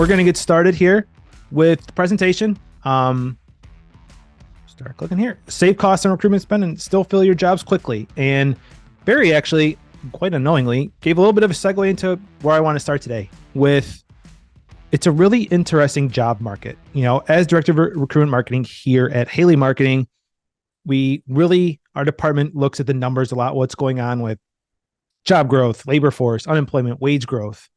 we're going to get started here with the presentation. Start clicking here. Save costs on recruitment spend and still fill your jobs quickly. And Barry actually, quite unknowingly, gave a little bit of a segue into where I want to start today with, it's a really interesting job market. You know, as director of recruitment marketing here at Haley Marketing, our department looks at the numbers a lot, what's going on with job growth, labor force, unemployment, wage growth.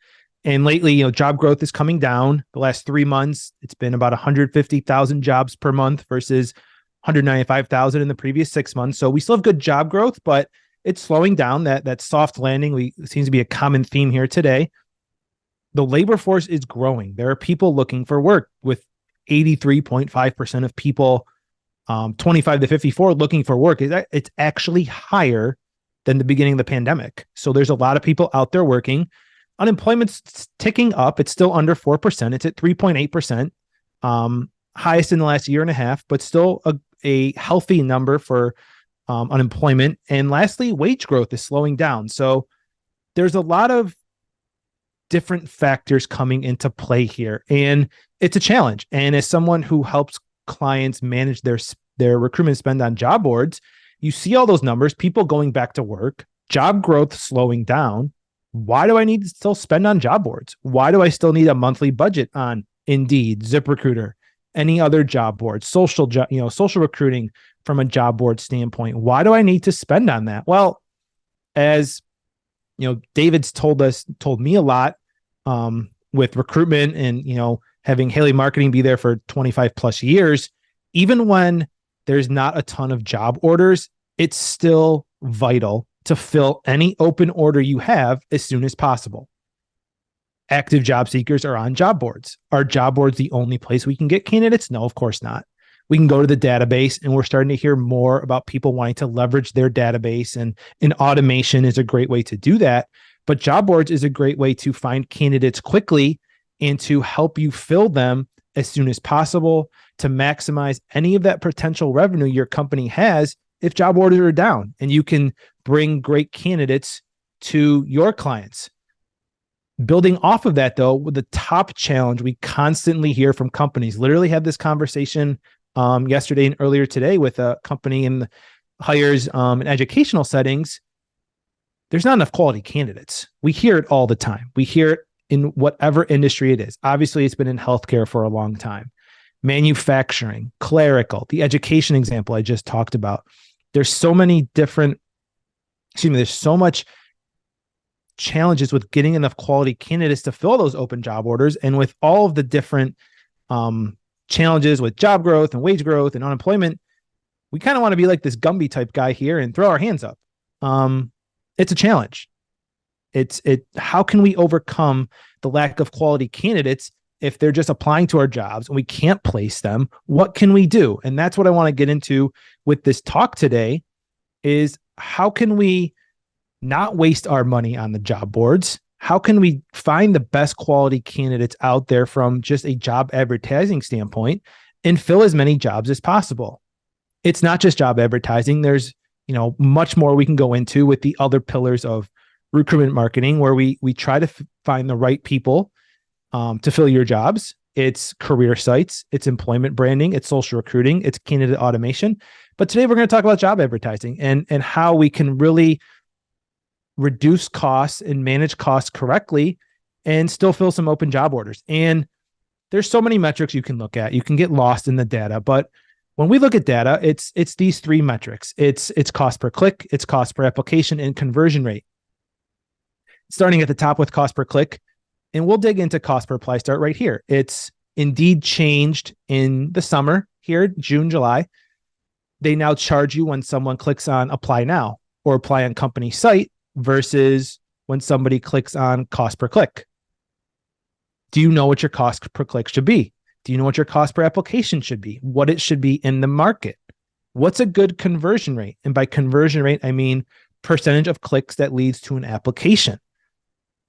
And lately, job growth is coming down. The last 3 months, it's been about 150,000 jobs per month versus 195,000 in the previous 6 months. So we still have good job growth, but it's slowing down. That soft landing seems to be a common theme here today. The labor force is growing. There are people looking for work, with 83.5% of people 25 to 54 looking for work. It's actually higher than the beginning of the pandemic. So there's a lot of people out there working. Unemployment's ticking up. It's still under 4%. It's at 3.8%, highest in the last year and a half, but still a healthy number for unemployment. And lastly, wage growth is slowing down. So there's a lot of different factors coming into play here, and it's a challenge. And as someone who helps clients manage their recruitment spend on job boards, you see all those numbers, people going back to work, job growth slowing down. Why do I need to still spend on job boards? Why do I still need a monthly budget on Indeed, ZipRecruiter, any other job board, social recruiting from a job board standpoint? Why do I need to spend on that? Well, as David's told me a lot with recruitment and, having Haley Marketing be there for 25 plus years, even when there's not a ton of job orders, it's still vital to fill any open order you have as soon as possible. Active job seekers are on job boards. Are job boards the only place we can get candidates? No, of course not. We can go to the database, and we're starting to hear more about people wanting to leverage their database, and automation is a great way to do that. But job boards is a great way to find candidates quickly and to help you fill them as soon as possible, to maximize any of that potential revenue your company has if job orders are down, and you can bring great candidates to your clients. Building off of that, though, with the top challenge we constantly hear from companies, literally had this conversation yesterday and earlier today with a company in hires in educational settings. There's not enough quality candidates. We hear it all the time. We hear it in whatever industry it is. Obviously, it's been in healthcare for a long time. Manufacturing, clerical, the education example I just talked about. There's so much challenges with getting enough quality candidates to fill those open job orders. And with all of the different challenges with job growth and wage growth and unemployment, we kind of want to be like this Gumby type guy here and throw our hands up. It's a challenge. How can we overcome the lack of quality candidates if they're just applying to our jobs and we can't place them? What can we do? And that's what I want to get into with this talk today, is how can we not waste our money on the job boards? How can we find the best quality candidates out there from just a job advertising standpoint and fill as many jobs as possible? It's not just job advertising. There's, much more we can go into with the other pillars of recruitment marketing, where we try to find the right people to fill your jobs. It's career sites, it's employment branding, it's social recruiting, it's candidate automation. But today we're going to talk about job advertising and how we can really reduce costs and manage costs correctly and still fill some open job orders. And there's so many metrics you can look at. You can get lost in the data, but when we look at data, it's these three metrics. It's cost per click, it's cost per application, and conversion rate. Starting at the top with cost per click, and we'll dig into cost per apply start right here. It's Indeed changed in the summer here, June, July. They now charge you when someone clicks on apply now or apply on company site versus when somebody clicks on cost per click. Do you know what your cost per click should be? Do you know what your cost per application should be? What it should be in the market? What's a good conversion rate? And by conversion rate, I mean percentage of clicks that leads to an application.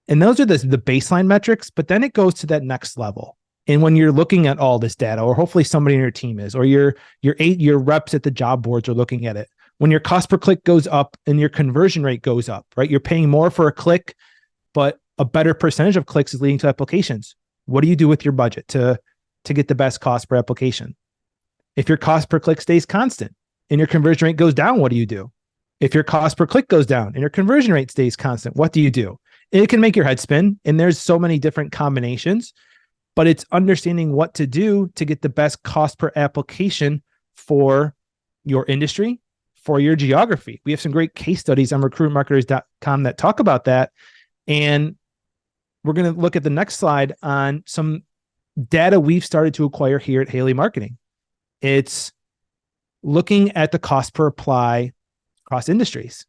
And those are the baseline metrics, but then it goes to that next level. And when you're looking at all this data, or hopefully somebody in your team is, or your reps at the job boards are looking at it, when your cost per click goes up and your conversion rate goes up, right? You're paying more for a click, but a better percentage of clicks is leading to applications. What do you do with your budget to get the best cost per application? If your cost per click stays constant and your conversion rate goes down, what do you do? If your cost per click goes down and your conversion rate stays constant, what do you do? It can make your head spin, and there's so many different combinations, but it's understanding what to do to get the best cost per application for your industry, for your geography. We have some great case studies on recruitmarketers.com that talk about that. And we're going to look at the next slide on some data we've started to acquire here at Haley Marketing. It's looking at the cost per apply across industries,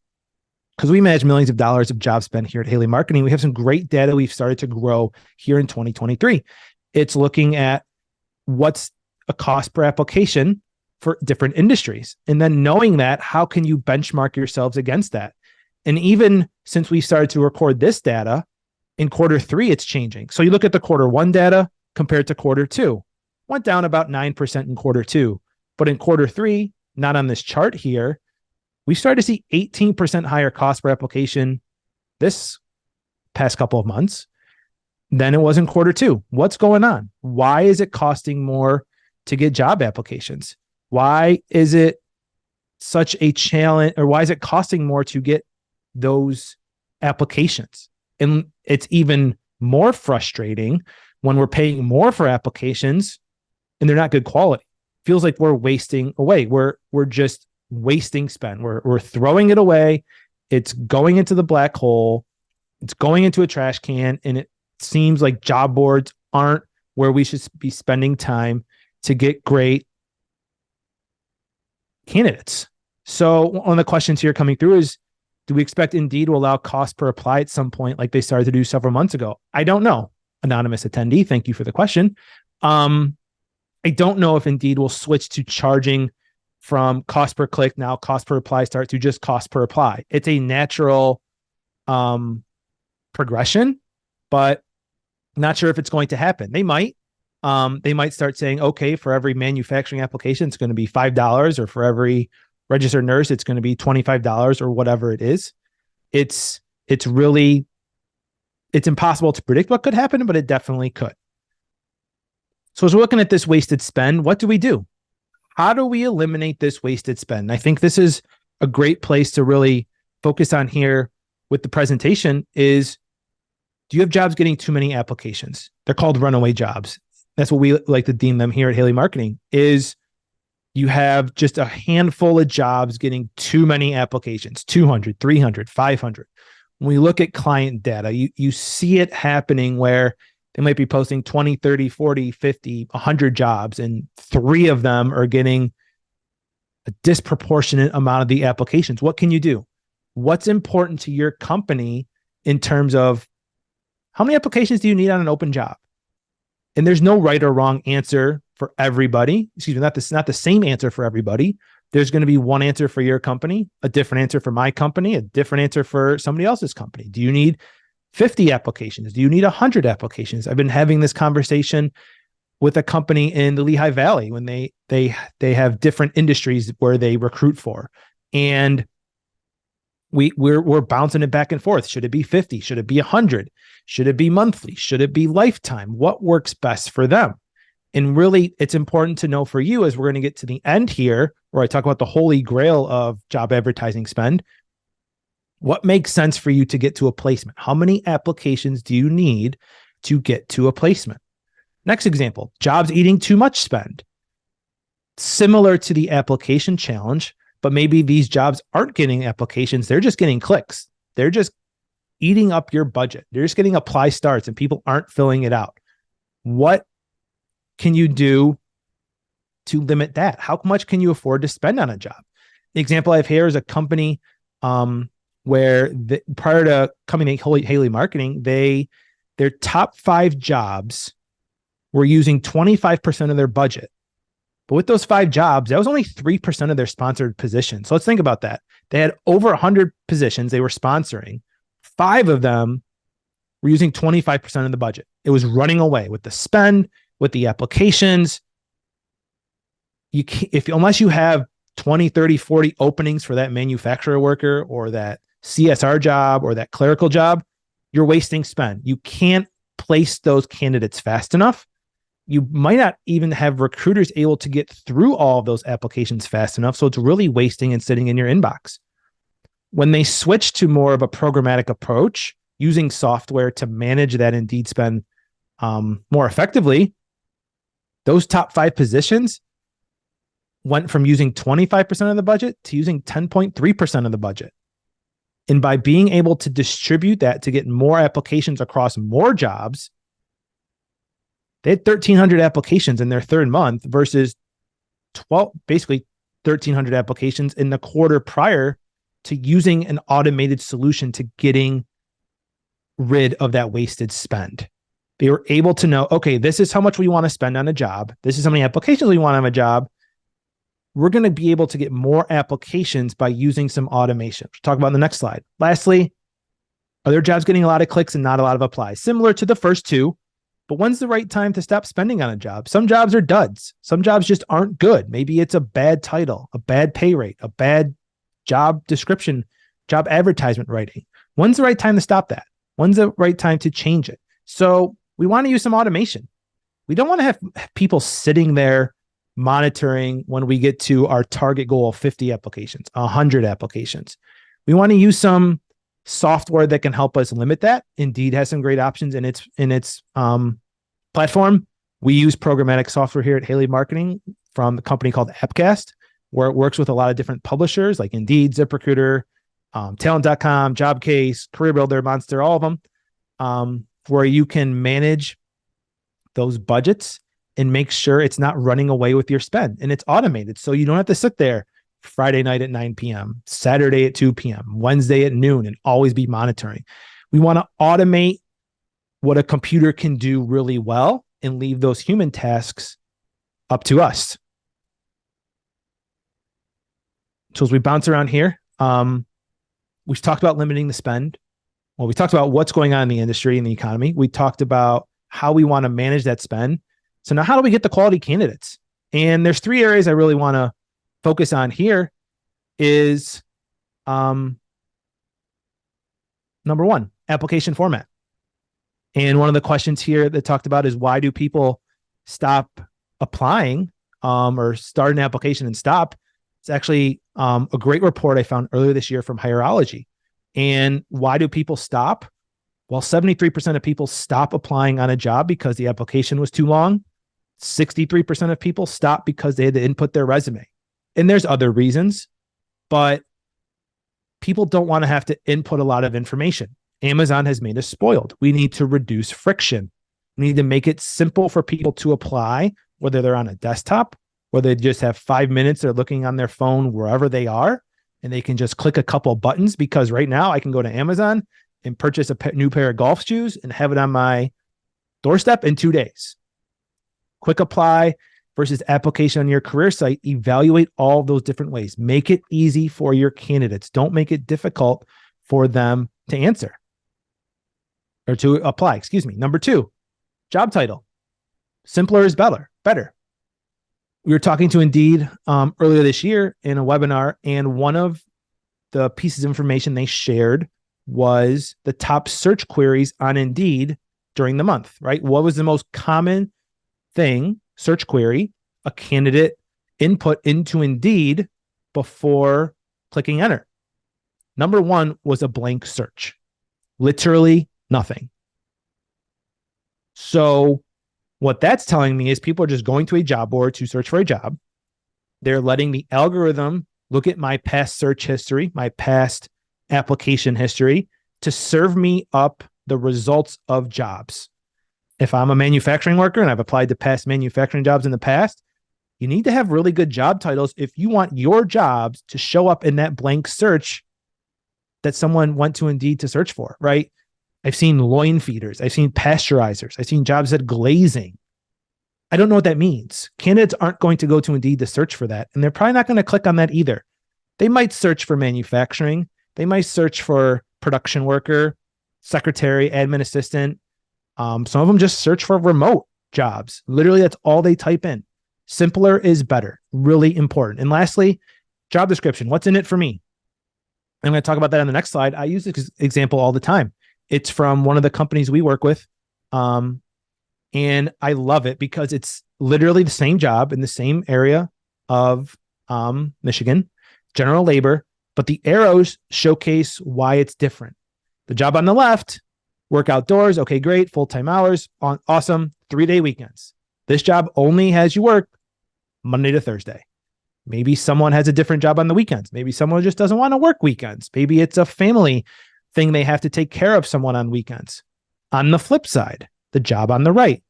because we manage millions of dollars of job spend here at Haley Marketing. We have some great data we've started to grow here in 2023. It's looking at what's a cost per application for different industries. And then knowing that, how can you benchmark yourselves against that? And even since we started to record this data, in quarter 3, it's changing. So you look at the quarter 1 data compared to quarter 2, went down about 9% in quarter 2. But in quarter 3, not on this chart here, we started to see 18% higher cost per application this past couple of months than it was in quarter 2. What's going on? Why is it costing more to get job applications? Why is it such a challenge, or why is it costing more to get those applications? And it's even more frustrating when we're paying more for applications and they're not good quality. Feels like we're wasting away. We're just wasting spend. We're throwing it away. It's going into the black hole. It's going into a trash can. And it seems like job boards aren't where we should be spending time to get great candidates. So one of the questions here coming through is, do we expect Indeed to allow cost per apply at some point like they started to do several months ago? I don't know. Anonymous attendee, thank you for the question. I don't know if Indeed will switch to charging from cost per click, now cost per apply, start to just cost per apply. It's a natural progression, but not sure if it's going to happen. They might start saying, okay, for every manufacturing application, it's going to be $5, or for every registered nurse, it's going to be $25, or whatever it is. It's impossible to predict what could happen, but it definitely could. So as we're looking at this wasted spend, what do? How do we eliminate this wasted spend? And I think this is a great place to really focus on here with the presentation is, do you have jobs getting too many applications? They're called runaway jobs. That's what we like to deem them here at Haley Marketing, is you have just a handful of jobs getting too many applications, 200, 300, 500. When we look at client data, you see it happening where they might be posting 20, 30, 40, 50, 100 jobs, and 3 of them are getting a disproportionate amount of the applications. What can you do? What's important to your company in terms of how many applications do you need on an open job? And there's no right or wrong answer for everybody. Excuse me, not the same answer for everybody. There's going to be one answer for your company, a different answer for my company, a different answer for somebody else's company. Do you need 50 applications? Do you need 100 applications? I've been having this conversation with a company in the Lehigh Valley when they have different industries where they recruit for. And we're bouncing it back and forth. Should it be 50? Should it be 100? Should it be monthly? Should it be lifetime? What works best for them? And really, it's important to know for you, as we're going to get to the end here, where I talk about the holy grail of job advertising spend, what makes sense for you to get to a placement? How many applications do you need to get to a placement? Next example, jobs eating too much spend. Similar to the application challenge, but maybe these jobs aren't getting applications. They're just getting clicks. They're just eating up your budget. They're just getting apply starts and people aren't filling it out. What can you do to limit that? How much can you afford to spend on a job? The example I have here is a company where prior to coming to Haley Marketing, their top 5 jobs were using 25% of their budget. But with those 5 jobs, that was only 3% of their sponsored positions. So let's think about that. They had over 100 positions they were sponsoring. 5 of them were using 25% of the budget. It was running away with the spend, with the applications. Unless you have 20, 30, 40 openings for that manufacturer worker or that CSR job or that clerical job, you're wasting spend. You can't place those candidates fast enough, you might not even have recruiters able to get through all of those applications fast enough. So it's really wasting and sitting in your inbox. When they switch to more of a programmatic approach, using software to manage that Indeed spend more effectively, those top 5 positions went from using 25% of the budget to using 10.3% of the budget. And by being able to distribute that to get more applications across more jobs, they had 1,300 applications in their third month versus 1,300 applications in the quarter prior to using an automated solution to getting rid of that wasted spend. They were able to know, okay, this is how much we want to spend on a job. This is how many applications we want on a job. We're going to be able to get more applications by using some automation. We'll talk about in the next slide. Lastly, are there jobs getting a lot of clicks and not a lot of applies? Similar to the first two, but when's the right time to stop spending on a job? Some jobs are duds. Some jobs just aren't good. Maybe it's a bad title, a bad pay rate, a bad job description, job advertisement writing. When's the right time to stop that? When's the right time to change it? So we want to use some automation. We don't want to have people sitting there monitoring when we get to our target goal of 50 applications, 100 applications. We want to use some software that can help us limit that. Indeed has some great options in its platform. We use programmatic software here at Haley Marketing from a company called Appcast, where it works with a lot of different publishers like Indeed, ZipRecruiter, Talent.com, JobCase, Career Builder, Monster, all of them, where you can manage those budgets and make sure it's not running away with your spend. And it's automated. So you don't have to sit there Friday night at 9 p.m., Saturday at 2 p.m., Wednesday at noon, and always be monitoring. We want to automate what a computer can do really well and leave those human tasks up to us. So as we bounce around here, we've talked about limiting the spend. Well, we talked about what's going on in the industry and the economy. We talked about how we want to manage that spend. So now how do we get the quality candidates? And there's 3 areas I really want to focus on here is number 1, application format. And one of the questions here that talked about is why do people stop applying or start an application and stop? It's actually a great report I found earlier this year from Hireology. And why do people stop? Well, 73% of people stop applying on a job because the application was too long. 63% of people stop because they had to input their resume. And there's other reasons, but people don't want to have to input a lot of information. Amazon has made us spoiled. We need to reduce friction. We need to make it simple for people to apply, whether they're on a desktop, whether they just have 5 minutes, they're looking on their phone wherever they are, and they can just click a couple of buttons, because right now I can go to Amazon and purchase a new pair of golf shoes and have it on my doorstep in 2 days. Quick apply versus application on your career site. Evaluate all those different ways. Make it easy for your candidates. Don't make it difficult for them to answer or to apply. Excuse me. Number 2, job title. Simpler is better. We were talking to Indeed earlier this year in a webinar, and one of the pieces of information they shared was the top search queries on Indeed during the month, right? What was the most common search query a candidate input into Indeed before clicking enter? Number 1 was a blank search. Literally nothing. So what that's telling me is people are just going to a job board to search for a job. They're letting the algorithm look at my past search history, my past application history, to serve me up the results of jobs. If I'm a manufacturing worker and I've applied to past manufacturing jobs in the past, you need to have really good job titles if you want your jobs to show up in that blank search that someone went to Indeed to search for, right? I've seen loin feeders. I've seen pasteurizers. I've seen jobs at glazing. I don't know what that means. Candidates aren't going to go to Indeed to search for that, and they're probably not going to click on that either. They might search for manufacturing. They might search for production worker, secretary, admin assistant. Some of them just search for remote jobs. Literally, that's all they type in. Simpler is better. Really important. And lastly, job description. What's in it for me? I'm going to talk about that on the next slide. I use this example all the time. It's from one of the companies we work with. And I love it because it's literally the same job in the same area of Michigan, general labor, but the arrows showcase why it's different. The job on the left, work outdoors. Okay, great. Full-time hours. Awesome. 3-day weekends. This job only has you work Monday to Thursday. Maybe someone has a different job on the weekends. Maybe someone just doesn't want to work weekends. Maybe it's a family thing. They have to take care of someone on weekends. On the flip side, the job on the right,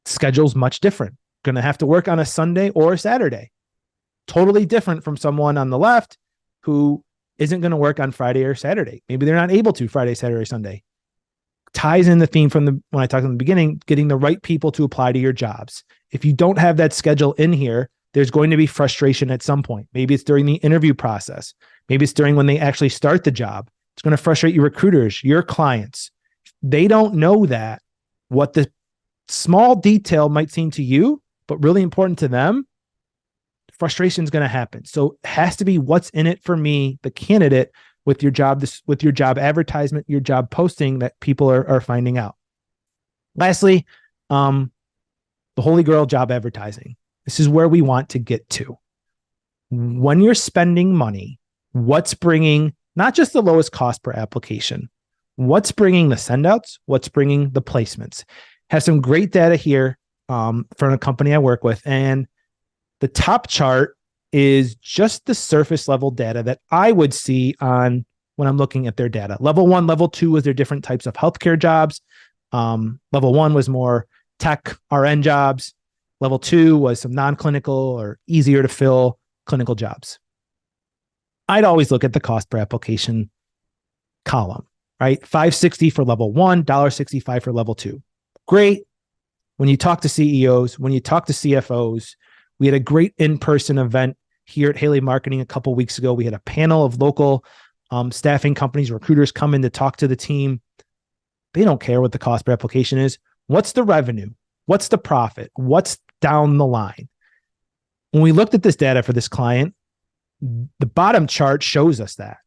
schedule's much different. Going to have to work on a Sunday or a Saturday. Totally different from someone on the left who isn't going to work on Friday or Saturday. Maybe they're not able to Friday, Saturday, Sunday. Ties in the theme from when I talked in the beginning, getting the right people to apply to your jobs. If you don't have that schedule in here, there's going to be frustration at some point. Maybe it's during the interview process. Maybe it's during when they actually start the job. It's going to frustrate your recruiters, your clients. They don't know that what the small detail might seem to you, but really important to them, frustration is going to happen. So it has to be what's in it for me, the candidate, with your job, with your job advertisement, your job posting that people are finding out. Lastly, the holy grail, job advertising. This is where we want to get to. When you're spending money, what's bringing not just the lowest cost per application, what's bringing the sendouts, what's bringing the placements. Have some great data here from a company I work with. And the top chart is just the surface level data that I would see on when I'm looking at their data. Level 1, level 2 was their different types of healthcare jobs. Level 1 was more tech RN jobs. Level 2 was some non-clinical or easier to fill clinical jobs. I'd always look at the cost per application column, right? $5.60 for level 1, $1.65 for level 2. Great. When you talk to CEOs, when you talk to CFOs, we had a great in-person event here at Haley Marketing a couple of weeks ago. We had a panel of local staffing companies, recruiters come in to talk to the team. They don't care what the cost per application is. What's the revenue? What's the profit? What's down the line? When we looked at this data for this client, the bottom chart shows us that.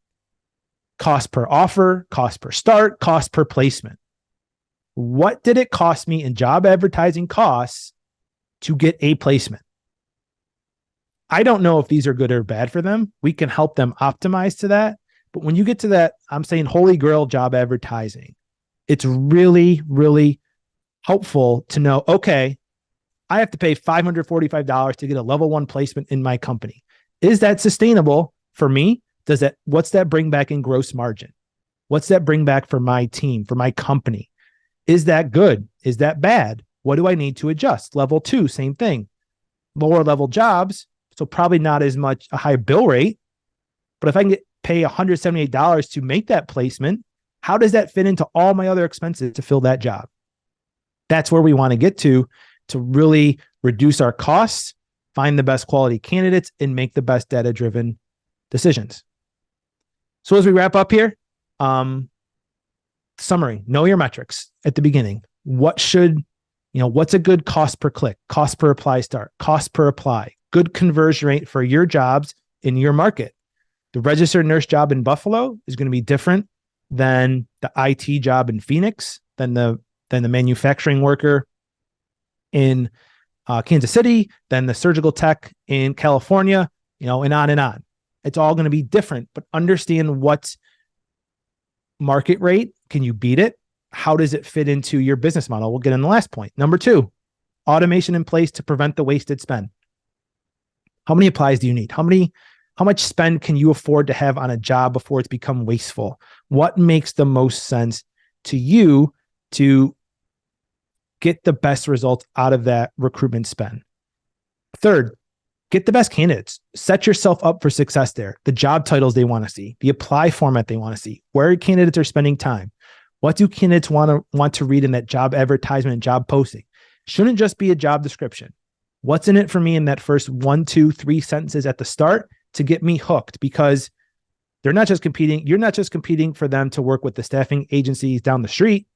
Cost per offer, cost per start, cost per placement. What did it cost me in job advertising costs to get a placement? I don't know if these are good or bad for them. We can help them optimize to that. But when you get to that, I'm saying holy grail job advertising, it's really, really helpful to know, okay, I have to pay $545 to get a level 1 placement in my company. Is that sustainable for me? What's that bring back in gross margin? What's that bring back for my team, for my company? Is that good? Is that bad? What do I need to adjust? Level 2, same thing. Lower level jobs, so probably not as much a high bill rate. But if I can pay $178 to make that placement, how does that fit into all my other expenses to fill that job? That's where we want to get to really reduce our costs, find the best quality candidates, and make the best data-driven decisions. So as we wrap up here, summary, know your metrics at the beginning. What's a good cost per click, cost per apply start, cost per apply, good conversion rate for your jobs in your market. The registered nurse job in Buffalo is going to be different than the IT job in Phoenix, than the manufacturing worker in Kansas City, than the surgical tech in California, and on and on. It's all going to be different, but understand what's market rate. Can you beat it? How does it fit into your business model? We'll get in the last point. Number 2, automation in place to prevent the wasted spend. How many applies do you need? How much spend can you afford to have on a job before it's become wasteful? What makes the most sense to you to get the best results out of that recruitment spend? Third, get the best candidates. Set yourself up for success there. The job titles they want to see, the apply format they want to see, where candidates are spending time. What do candidates want to read in that job advertisement and job posting? Shouldn't just be a job description. What's in it for me in that first 1, 2, 3 sentences at the start to get me hooked? Because they're not just competing. You're not just competing for them to work with the staffing agencies down the street.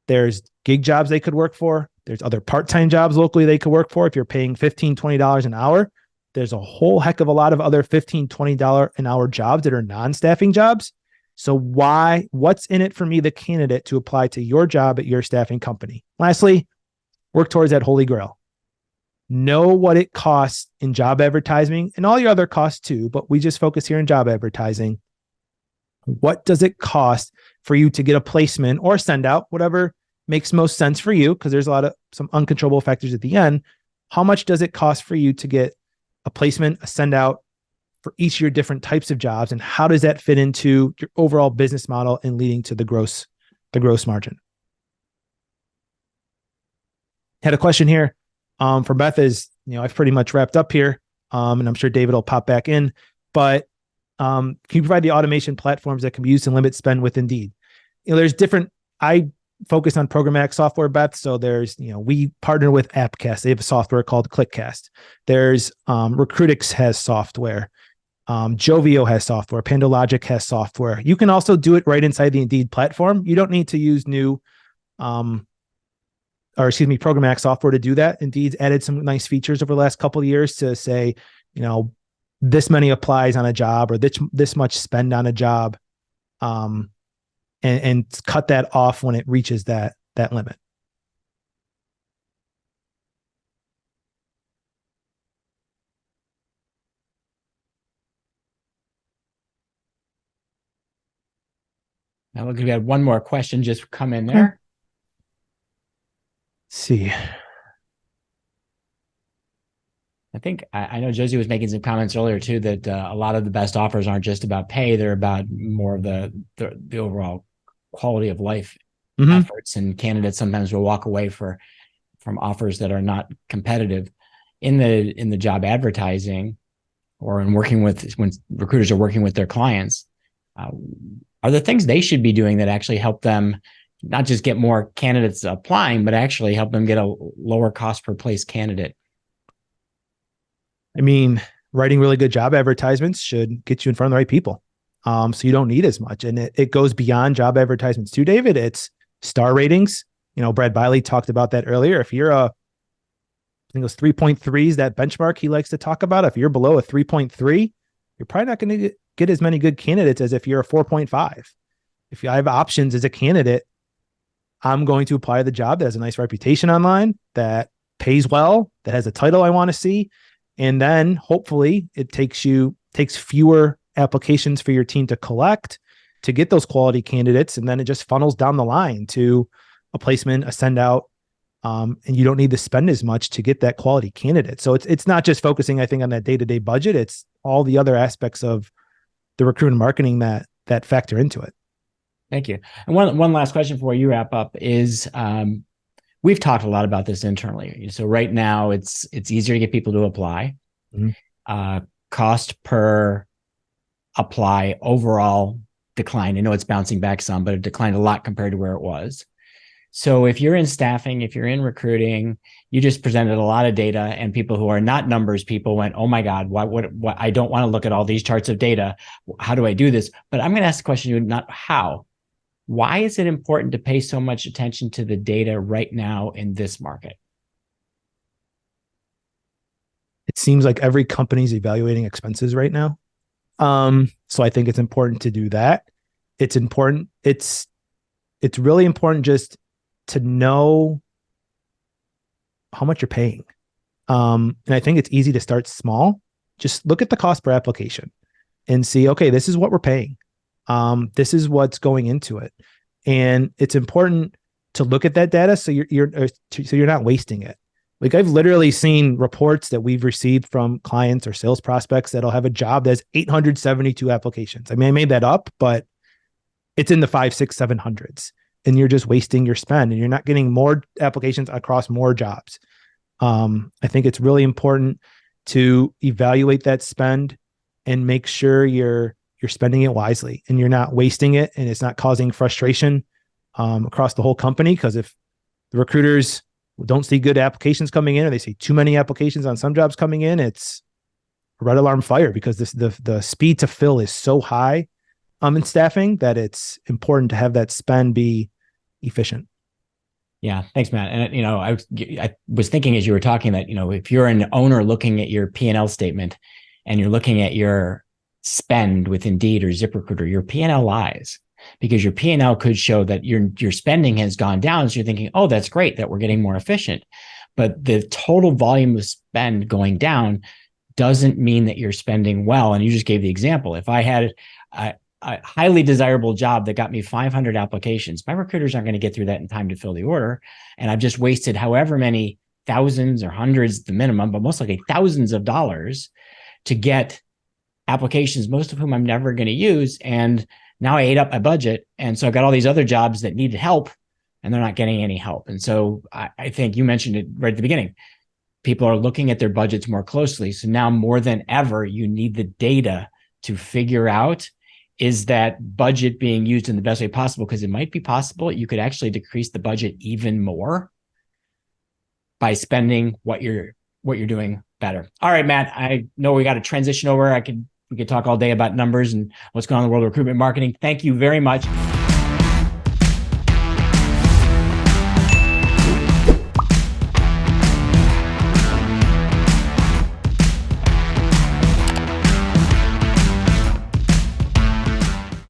There's gig jobs they could work for. There's other part-time jobs locally they could work for. If you're paying $15, $20 an hour, there's a whole heck of a lot of other $15, $20 an hour jobs that are non-staffing jobs. So what's in it for me, the candidate, to apply to your job at your staffing company? Lastly, work towards that holy grail. Know what it costs in job advertising and all your other costs too, but we just focus here in job advertising. What does it cost for you to get a placement or send out, whatever makes most sense for you? Because there's some uncontrollable factors at the end. How much does it cost for you to get a placement, a send out for each of your different types of jobs? And how does that fit into your overall business model and leading to the gross margin? Had a question here for Beth is, I've pretty much wrapped up here, and I'm sure David will pop back in, but can you provide the automation platforms that can be used to limit spend with Indeed? There's different, I focus on programmatic software, Beth. So there's, we partner with AppCast. They have a software called ClickCast. There's Recruitix has software. Jovio has software. PandoLogic has software. You can also do it right inside the Indeed platform. You don't need to use new, programmatic software to do that. Indeed's added some nice features over the last couple of years to say, this many applies on a job, or this much spend on a job, and cut that off when it reaches that limit. Now look, we had one more question just come in there. Let's see. I think I know Josie was making some comments earlier too, that a lot of the best offers aren't just about pay; they're about more of the overall quality of life efforts. And candidates sometimes will walk away from offers that are not competitive in the job advertising, or in working with, when recruiters are working with their clients. Are there things they should be doing that actually help them not just get more candidates applying, but actually help them get a lower cost per place candidate? I mean, writing really good job advertisements should get you in front of the right people. So you don't need as much. And it goes beyond job advertisements too, David. It's star ratings. Brad Biley talked about that earlier. If you're I think it was 3.3 is that benchmark he likes to talk about. If you're below a 3.3, you're probably not going to get as many good candidates as if you're a 4.5. If I have options as a candidate, I'm going to apply to the job that has a nice reputation online, that pays well, that has a title I want to see. And then hopefully it takes fewer applications for your team to collect to get those quality candidates. And then it just funnels down the line to a placement, a send out. And you don't need to spend as much to get that quality candidate. So it's not just focusing, I think, on that day-to-day budget. It's all the other aspects of the recruitment marketing that factor into it. Thank you. And one last question before you wrap up is, we've talked a lot about this internally. So right now it's easier to get people to apply. Cost per apply overall declined. I know it's bouncing back some, but it declined a lot compared to where it was. So if you're in staffing, if you're in recruiting, you just presented a lot of data, and people who are not numbers people went, oh my God, what I don't want to look at all these charts of data. How do I do this? But I'm going to ask the question, not how. Why is it important to pay so much attention to the data right now in this market? It seems like every company's evaluating expenses right now. So I think it's important to do that. It's important. It's really important just to know how much you're paying. And I think it's easy to start small. Just look at the cost per application and see, okay, this is what we're paying. This is what's going into it. And it's important to look at that data so you're not wasting it. Like, I've literally seen reports that we've received from clients or sales prospects that'll have a job that has 872 applications. I mean, I made that up, but it's in the 5, 6, 700s, and you're just wasting your spend, and you're not getting more applications across more jobs. I think it's really important to evaluate that spend and make sure you're spending it wisely and you're not wasting it, and it's not causing frustration across the whole company. Because if the recruiters don't see good applications coming in, or they see too many applications on some jobs coming in, it's a red alarm fire, because the speed to fill is so high in staffing that it's important to have that spend be efficient. Yeah, thanks, Matt. And I was thinking as you were talking that if you're an owner looking at your P&L statement and you're looking at your spend with Indeed or ZipRecruiter, your P&L lies, because your P&L could show that your spending has gone down. So you're thinking, oh, that's great that we're getting more efficient. But the total volume of spend going down doesn't mean that you're spending well. And you just gave the example. If I had a highly desirable job that got me 500 applications, my recruiters aren't going to get through that in time to fill the order. And I've just wasted however many thousands or hundreds, the minimum, but most likely thousands of dollars to get applications, most of whom I'm never going to use. And now I ate up my budget. And so I got all these other jobs that needed help and they're not getting any help. And so I think you mentioned it right at the beginning. People are looking at their budgets more closely. So now more than ever, you need the data to figure out, is that budget being used in the best way possible? Because it might be possible you could actually decrease the budget even more by spending what you're doing better. All right, Matt, I know we got to transition over. We could talk all day about numbers and what's going on in the world of recruitment marketing. Thank you very much.